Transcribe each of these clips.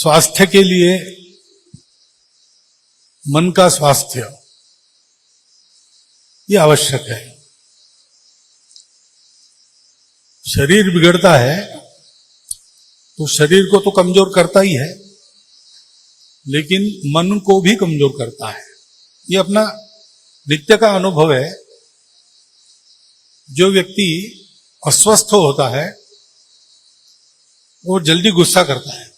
स्वास्थ्य के लिए मन का स्वास्थ्य ये आवश्यक है। शरीर बिगड़ता है तो शरीर को तो कमजोर करता ही है, लेकिन मन को भी कमजोर करता है। ये अपना नित्य का अनुभव है। जो व्यक्ति अस्वस्थ होता है वो जल्दी गुस्सा करता है।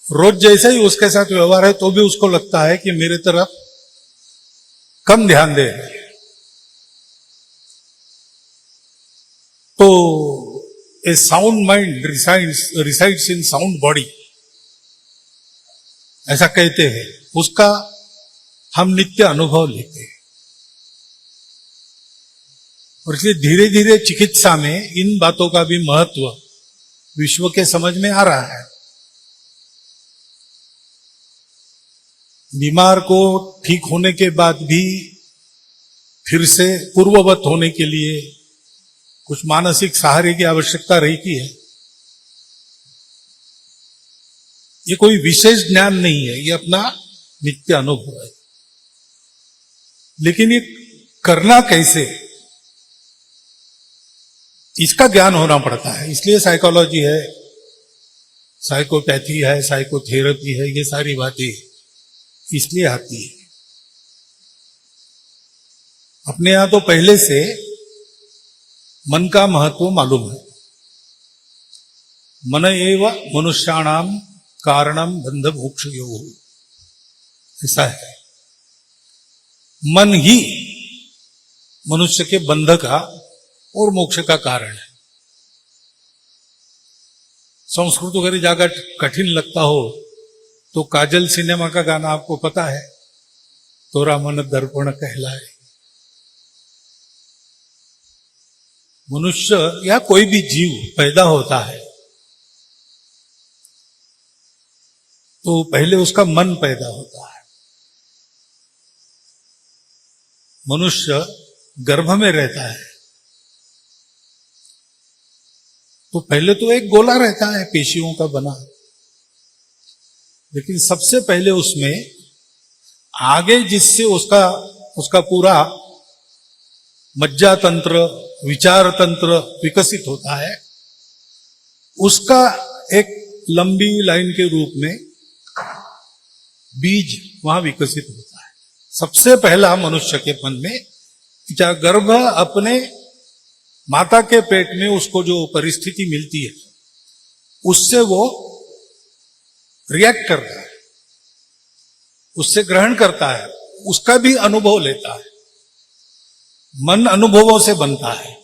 रोज जैसे ही उसके साथ व्यवहार है तो भी उसको लगता है कि मेरे तरफ कम ध्यान दे। तो a sound mind resides in sound body, ऐसा कहते हैं। उसका हम नित्य अनुभव लेते हैं और इसलिए धीरे धीरे चिकित्सा में इन बातों का भी महत्व विश्व के समझ में आ रहा है। बीमार को ठीक होने के बाद भी फिर से पूर्ववत होने के लिए कुछ मानसिक सहारे की आवश्यकता रहती है। ये कोई विशेष ज्ञान नहीं है, ये अपना नित्य अनुभव है। लेकिन ये करना कैसे, इसका ज्ञान होना पड़ता है। इसलिए साइकोलॉजी है, साइकोपैथी है, साइकोथेरेपी है, ये सारी बातें इसलिए आती है। अपने यहां तो पहले से मन का महत्व मालूम है। मन एव मनुष्याणाम कारणम बंध मोक्षयोः, ऐसा है। मन ही मनुष्य के बंध का और मोक्ष का कारण है। संस्कृत वगैरह जाकर कठिन लगता हो तो काजल सिनेमा का गाना आपको पता है, तोरा मन दर्पण कहलाए। मनुष्य या कोई भी जीव पैदा होता है तो पहले उसका मन पैदा होता है। मनुष्य गर्भ में रहता है तो पहले तो एक गोला रहता है पेशियों का बना, लेकिन सबसे पहले उसमें आगे जिससे उसका पूरा मज्जा तंत्र, विचार तंत्र विकसित होता है, उसका एक लंबी लाइन के रूप में बीज वहां विकसित होता है। सबसे पहला मनुष्य के मन में गर्भ, अपने माता के पेट में उसको जो परिस्थिति मिलती है उससे वो रिएक्ट करता है, उससे ग्रहण करता है, उसका भी अनुभव लेता है। मन अनुभवों से बनता है।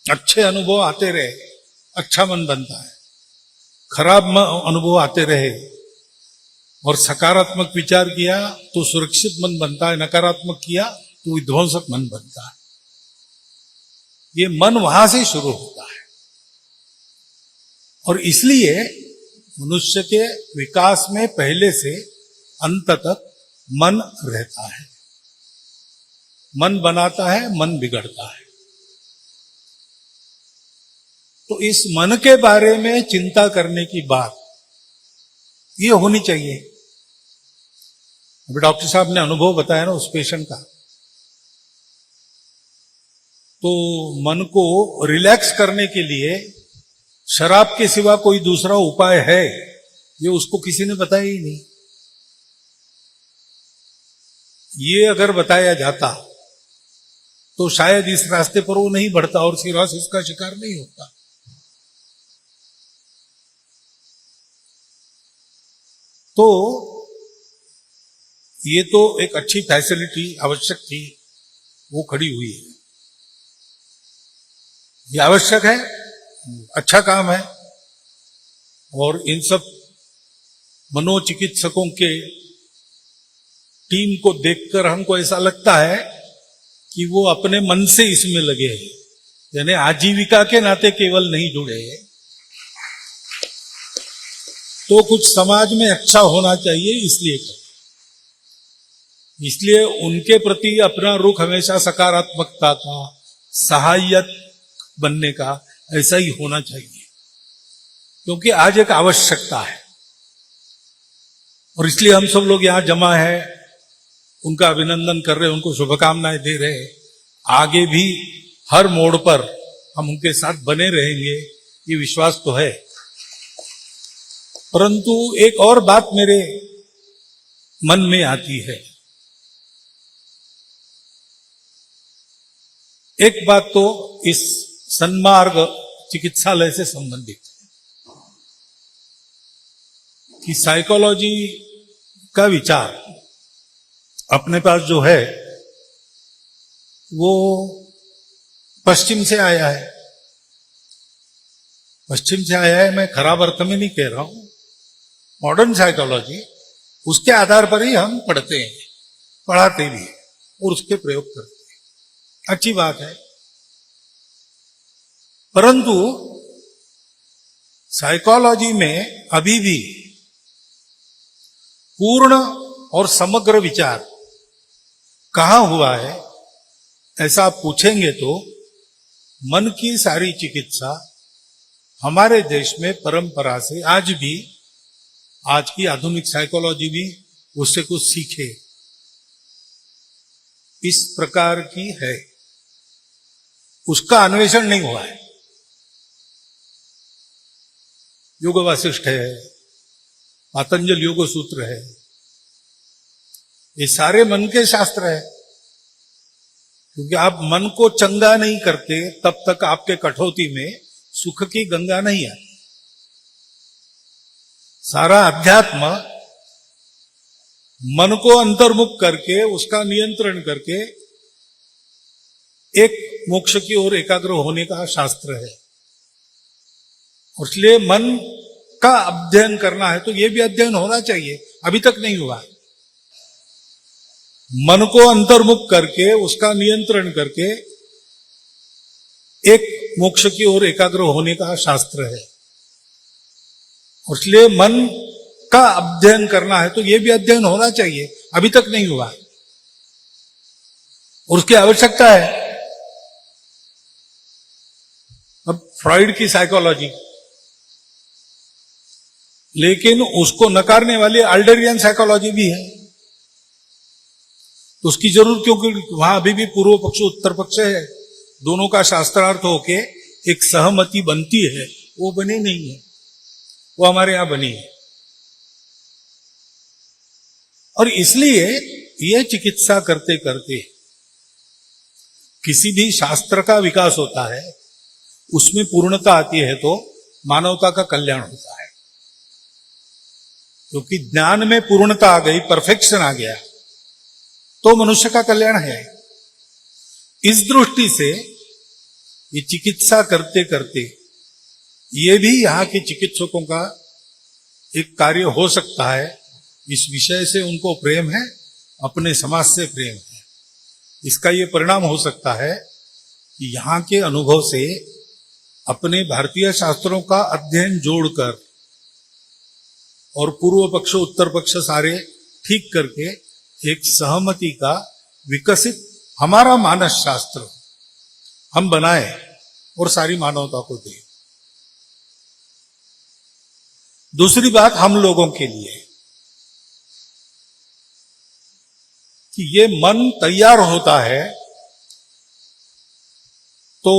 अच्छे अनुभव आते रहे, अच्छा मन बनता है। खराब अनुभव आते रहे और सकारात्मक विचार किया तो सुरक्षित मन बनता है, नकारात्मक किया तो विध्वंसक मन बनता है। ये मन वहां से शुरू होता है और इसलिए मनुष्य के विकास में पहले से अंत तक मन रहता है। मन बनाता है, मन बिगड़ता है। तो इस मन के बारे में चिंता करने की बात ये होनी चाहिए। अभी डॉक्टर साहब ने अनुभव बताया ना उस पेशेंट का, तो मन को रिलैक्स करने के लिए शराब के सिवा कोई दूसरा उपाय है ये उसको किसी ने बताया ही नहीं। ये अगर बताया जाता तो शायद इस रास्ते पर वो नहीं बढ़ता और सिरोसिस का शिकार नहीं होता। तो ये तो एक अच्छी फैसिलिटी आवश्यक थी, वो खड़ी हुई है। ये आवश्यक है, अच्छा काम है। और इन सब मनोचिकित्सकों के टीम को देखकर हमको ऐसा लगता है कि वो अपने मन से इसमें लगे हैं, यानी आजीविका के नाते केवल नहीं जुड़े हैं। तो कुछ समाज में अच्छा होना चाहिए इसलिए उनके प्रति अपना रुख हमेशा सकारात्मकता का, सहायक बनने का ऐसा ही होना चाहिए। क्योंकि आज एक आवश्यकता है और इसलिए हम सब लोग यहां जमा है, उनका अभिनंदन कर रहे, उनको शुभकामनाएं दे रहे। आगे भी हर मोड़ पर हम उनके साथ बने रहेंगे, ये विश्वास तो है। परंतु एक और बात मेरे मन में आती है। एक बात तो इस सन्मार्ग चिकित्सालय से संबंधित है कि साइकोलॉजी का विचार अपने पास जो है वो पश्चिम से आया है। पश्चिम से आया है, मैं खराब अर्थ में नहीं कह रहा हूं। मॉडर्न साइकोलॉजी, उसके आधार पर ही हम पढ़ते हैं, पढ़ाते भी हैं और उसके प्रयोग करते हैं। अच्छी बात है, परंतु साइकोलॉजी में अभी भी पूर्ण और समग्र विचार कहां हुआ है, ऐसा आप पूछेंगे तो मन की सारी चिकित्सा हमारे देश में परंपरा से आज भी, आज की आधुनिक साइकोलॉजी भी उससे कुछ सीखे, इस प्रकार की है। उसका अन्वेषण नहीं हुआ है। योग वासिष्ठ है, पातंजल योग सूत्र है, ये सारे मन के शास्त्र है। क्योंकि आप मन को चंगा नहीं करते तब तक आपके कठौती में सुख की गंगा नहीं आती। सारा अध्यात्म मन को अंतर्मुख करके, उसका नियंत्रण करके एक मोक्ष की ओर एकाग्र होने का शास्त्र है। और इसलिए मन का अध्ययन करना है तो यह भी अध्ययन होना चाहिए, अभी तक नहीं हुआ है। मन को अंतर्मुख करके, उसका नियंत्रण करके एक मोक्ष की ओर एकाग्र होने का शास्त्र है। और इसलिए मन का अध्ययन करना है तो यह भी अध्ययन होना चाहिए, अभी तक नहीं हुआ है और उसकी आवश्यकता है। अब फ्रॉइड की साइकोलॉजी, लेकिन उसको नकारने वाली अल्डरियन साइकोलॉजी भी है, तो उसकी जरूरत, क्योंकि वहां अभी भी पूर्व पक्ष उत्तर पक्ष है, दोनों का शास्त्रार्थ होके एक सहमति बनती है, वो बनी नहीं है, वो हमारे यहां बनी है। और इसलिए यह चिकित्सा करते करते किसी भी शास्त्र का विकास होता है, उसमें पूर्णता आती है तो मानवता का कल्याण होता है। क्योंकि ज्ञान में पूर्णता आ गई, परफेक्शन आ गया, तो मनुष्य का कल्याण है। इस दृष्टि से ये चिकित्सा करते करते ये भी यहां के चिकित्सकों का एक कार्य हो सकता है। इस विषय से उनको प्रेम है, अपने समाज से प्रेम है। इसका ये परिणाम हो सकता है कि यहां के अनुभव से अपने भारतीय शास्त्रों का अध्ययन जोड़कर और पूर्व पक्ष उत्तर पक्ष सारे ठीक करके एक सहमति का विकसित हमारा मानस शास्त्र हम बनाए और सारी मानवता को दें। दूसरी बात हम लोगों के लिए कि ये मन तैयार होता है तो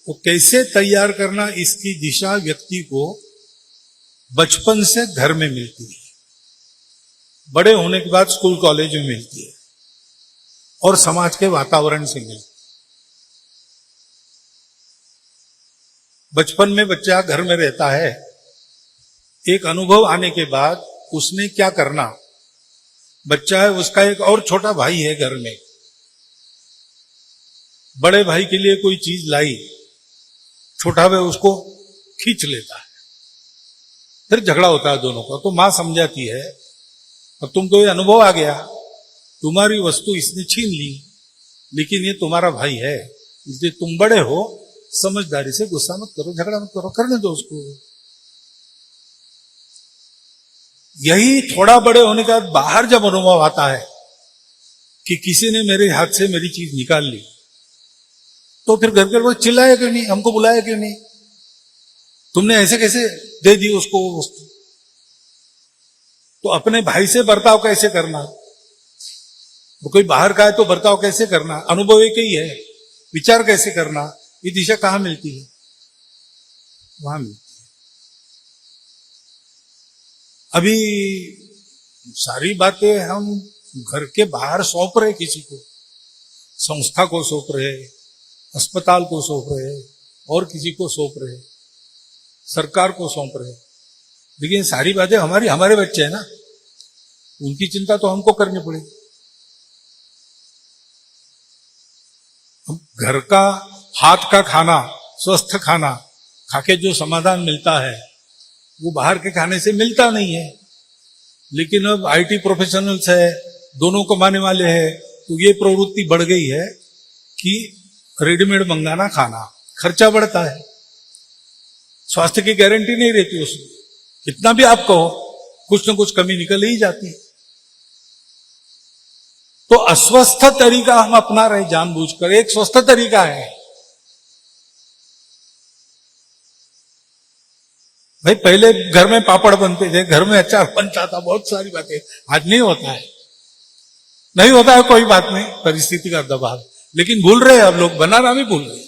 वो कैसे तैयार करना, इसकी दिशा व्यक्ति को बचपन से घर में मिलती है, बड़े होने के बाद स्कूल कॉलेज में मिलती है और समाज के वातावरण से मिलती है। बचपन में बच्चा घर में रहता है, एक अनुभव आने के बाद उसने क्या करना, बच्चा है, उसका एक और छोटा भाई है घर में, बड़े भाई के लिए कोई चीज लाई, छोटा भाई उसको खींच लेता है, फिर झगड़ा होता है दोनों का। तो मां समझाती है, अब तुमको ये अनुभव आ गया, तुम्हारी वस्तु इसने छीन ली, लेकिन ये तुम्हारा भाई है, इसलिए तुम बड़े हो, समझदारी से गुस्सा मत करो, झगड़ा मत करो, करने दो उसको। यही थोड़ा बड़े होने के बाद बाहर जब अनुभव आता है कि किसी ने मेरे हाथ से मेरी चीज निकाल ली, तो फिर घर के लोग चिल्लाए क्यों नहीं, हमको बुलाया क्यों नहीं, तुमने ऐसे कैसे दे दी उसको वो वस्तु? तो अपने भाई से बर्ताव कैसे करना, वो कोई बाहर का है तो बर्ताव कैसे करना, अनुभव एक ही है, विचार कैसे करना, ये दिशा कहां मिलती है? वहां मिलती है। अभी सारी बातें हम घर के बाहर सौंप रहे, किसी को, संस्था को सौंप रहे, अस्पताल को सौंप रहे, और किसी को सौंप रहे, सरकार को सौंप रहे, लेकिन सारी बातें हमारे बच्चे हैं ना, उनकी चिंता तो हमको करनी पड़ेगी। घर का हाथ का खाना, स्वस्थ खाना खाके जो समाधान मिलता है वो बाहर के खाने से मिलता नहीं है। लेकिन अब आईटी प्रोफेशनल्स है, दोनों कमाने वाले हैं, तो ये प्रवृत्ति बढ़ गई है कि रेडीमेड मंगाना खाना, खर्चा बढ़ता है, स्वास्थ्य की गारंटी नहीं रहती उसमें, कितना भी आप कहो कुछ न कुछ कमी निकल ही जाती है। तो अस्वस्थ तरीका हम अपना रहे जानबूझकर, एक स्वस्थ तरीका है। भाई पहले घर में पापड़ बनते थे, घर में अचार बनता था, बहुत सारी बातें, आज नहीं होता है, नहीं होता है, कोई बात नहीं, परिस्थिति का दबाव, लेकिन भूल रहे हैं अब लोग, बनाना भी भूल रहे।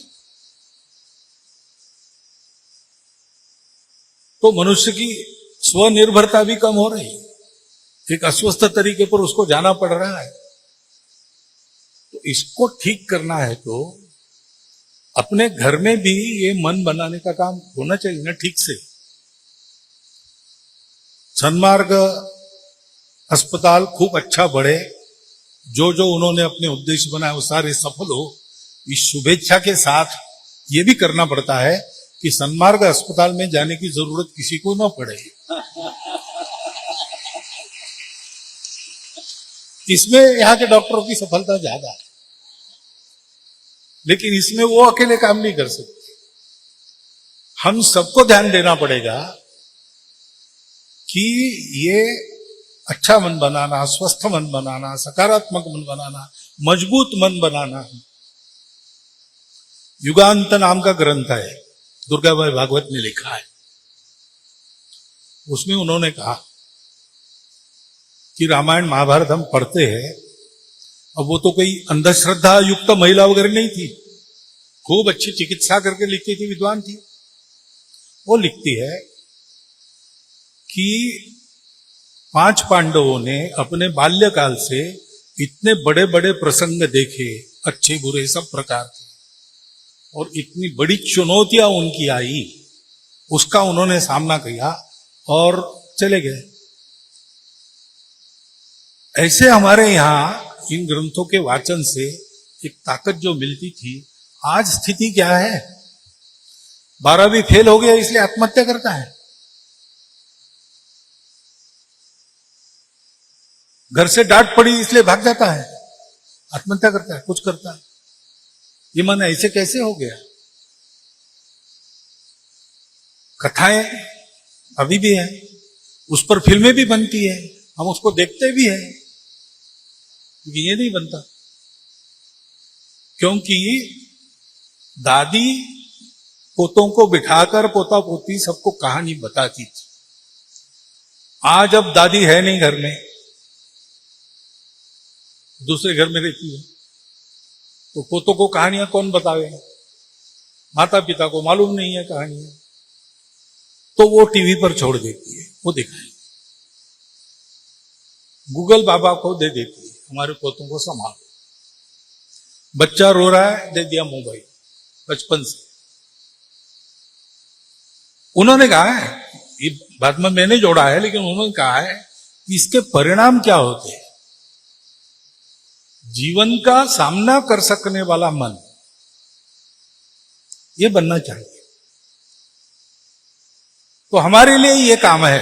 तो मनुष्य की स्वनिर्भरता भी कम हो रही है, एक अस्वस्थ तरीके पर उसको जाना पड़ रहा है। तो इसको ठीक करना है तो अपने घर में भी ये मन बनाने का काम होना चाहिए ना, ठीक से। सन्मार्ग अस्पताल खूब अच्छा बढ़े, जो जो उन्होंने अपने उद्देश्य बनाए वो सारे सफल हो, इस शुभेच्छा के साथ ये भी करना पड़ता है कि सन्मार्ग अस्पताल में जाने की जरूरत किसी को न पड़े। इसमें यहां के डॉक्टरों की सफलता ज्यादा है, लेकिन इसमें वो अकेले काम नहीं कर सकते। हम सबको ध्यान देना पड़ेगा कि ये अच्छा मन बनाना, स्वस्थ मन बनाना, सकारात्मक मन बनाना, मजबूत मन बनाना। युगांत नाम का ग्रंथ है, दुर्गा भाई भागवत ने लिखा है, उसमें उन्होंने कहा कि रामायण महाभारत हम पढ़ते हैं, अब वो तो कोई अंधश्रद्धा युक्त महिला वगैरह नहीं थी, खूब अच्छी चिकित्सा करके लिखती थी, विद्वान थी। वो लिखती है कि 5 पांडवों ने अपने बाल्यकाल से इतने बड़े बड़े प्रसंग देखे, अच्छे बुरे सब प्रकार के, और इतनी बड़ी चुनौतियां उनकी आई, उसका उन्होंने सामना किया और चले गए। ऐसे हमारे यहां इन ग्रंथों के वाचन से एक ताकत जो मिलती थी, आज स्थिति क्या है? 12वीं फेल हो गया इसलिए आत्महत्या करता है, घर से डांट पड़ी इसलिए भाग जाता है, आत्महत्या करता है, कुछ करता है। ये मन ऐसे कैसे हो गया? कथाएं अभी भी है, उस पर फिल्में भी बनती है, हम उसको देखते भी हैं, लेकिन ये नहीं बनता क्योंकि दादी पोतों को बिठाकर पोता पोती सबको कहानी बताती थी। आज अब दादी है नहीं घर में, दूसरे घर में रहती है, तो पोतों को कहानियां कौन बतावे? माता पिता को मालूम नहीं है कहानियां, तो वो टीवी पर छोड़ देती है, वो दिखाएगी, गूगल बाबा को दे देती है, हमारे पोतों को संभालो। बच्चा रो रहा है, दे दिया मोबाइल बचपन से। उन्होंने कहा है, ये बात में मैंने जोड़ा है, लेकिन उन्होंने कहा है कि इसके परिणाम क्या होते हैं? जीवन का सामना कर सकने वाला मन, ये बनना चाहिए। तो हमारे लिए ये काम है,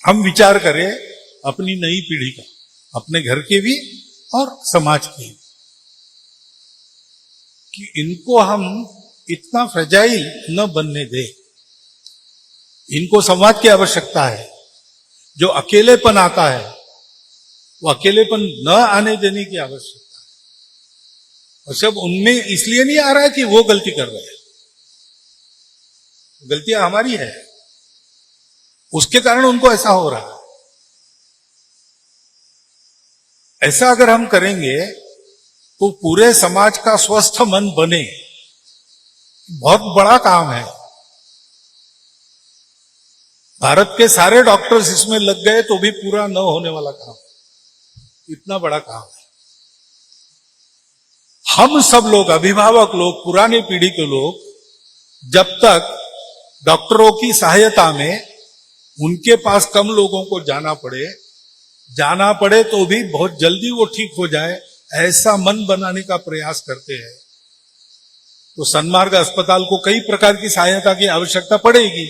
हम विचार करें अपनी नई पीढ़ी का, अपने घर के भी और समाज के भी, कि इनको हम इतना फ्रेजाइल न बनने दे। इनको संवाद की आवश्यकता है, जो अकेलेपन आता है वो अकेलेपन न आने देने की आवश्यकता है। और सब उनमें इसलिए नहीं आ रहा है कि वो गलती कर रहे हैं, गलतियां हमारी है, उसके कारण उनको ऐसा हो रहा है। ऐसा अगर हम करेंगे तो पूरे समाज का स्वस्थ मन बने, बहुत बड़ा काम है। भारत के सारे डॉक्टर्स इसमें लग गए तो भी पूरा न होने वाला काम, इतना बड़ा काम है। हम सब लोग, अभिभावक लोग, पुरानी पीढ़ी के लोग, जब तक डॉक्टरों की सहायता में उनके पास कम लोगों को जाना पड़े तो भी बहुत जल्दी वो ठीक हो जाए, ऐसा मन बनाने का प्रयास करते हैं, तो सन्मार्ग अस्पताल को कई प्रकार की सहायता की आवश्यकता पड़ेगी।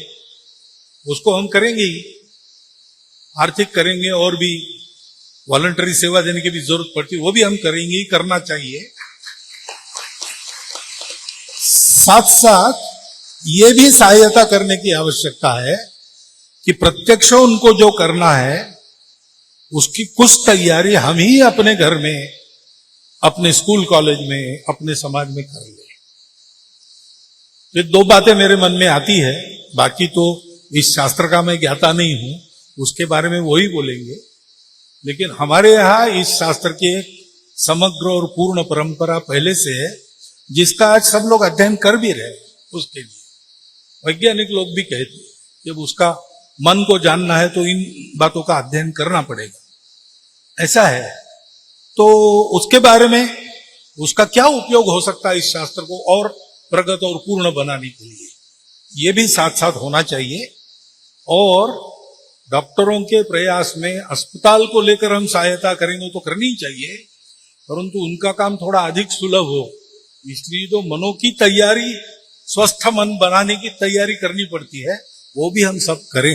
उसको हम करेंगे ही, आर्थिक करेंगे, और भी वॉलंटरी सेवा देने की भी जरूरत पड़ती है, वो भी हम करेंगे ही, करना चाहिए। साथ साथ ये भी सहायता करने की आवश्यकता है कि प्रत्यक्ष उनको जो करना है उसकी कुछ तैयारी हम ही अपने घर में, अपने स्कूल कॉलेज में, अपने समाज में कर ले। ये दो बातें मेरे मन में आती है, बाकी तो इस शास्त्र का मैं ज्ञाता नहीं हूं, उसके बारे में वही बोलेंगे। लेकिन हमारे यहां इस शास्त्र की एक समग्र और पूर्ण परंपरा पहले से है, जिसका आज सब लोग अध्ययन कर भी रहे। उसके लिए वैज्ञानिक लोग भी कहते हैं, जब उसका मन को जानना है तो इन बातों का अध्ययन करना पड़ेगा, ऐसा है। तो उसके बारे में, उसका क्या उपयोग हो सकता है इस शास्त्र को और प्रगत और पूर्ण बनाने के लिए, ये भी साथ साथ होना चाहिए। और डॉक्टरों के प्रयास में अस्पताल को लेकर हम सहायता करेंगे तो करनी चाहिए, परंतु उनका काम थोड़ा अधिक सुलभ हो, इसलिए तो मनों की तैयारी, स्वस्थ मन बनाने की तैयारी करनी पड़ती है, वो भी हम सब करें।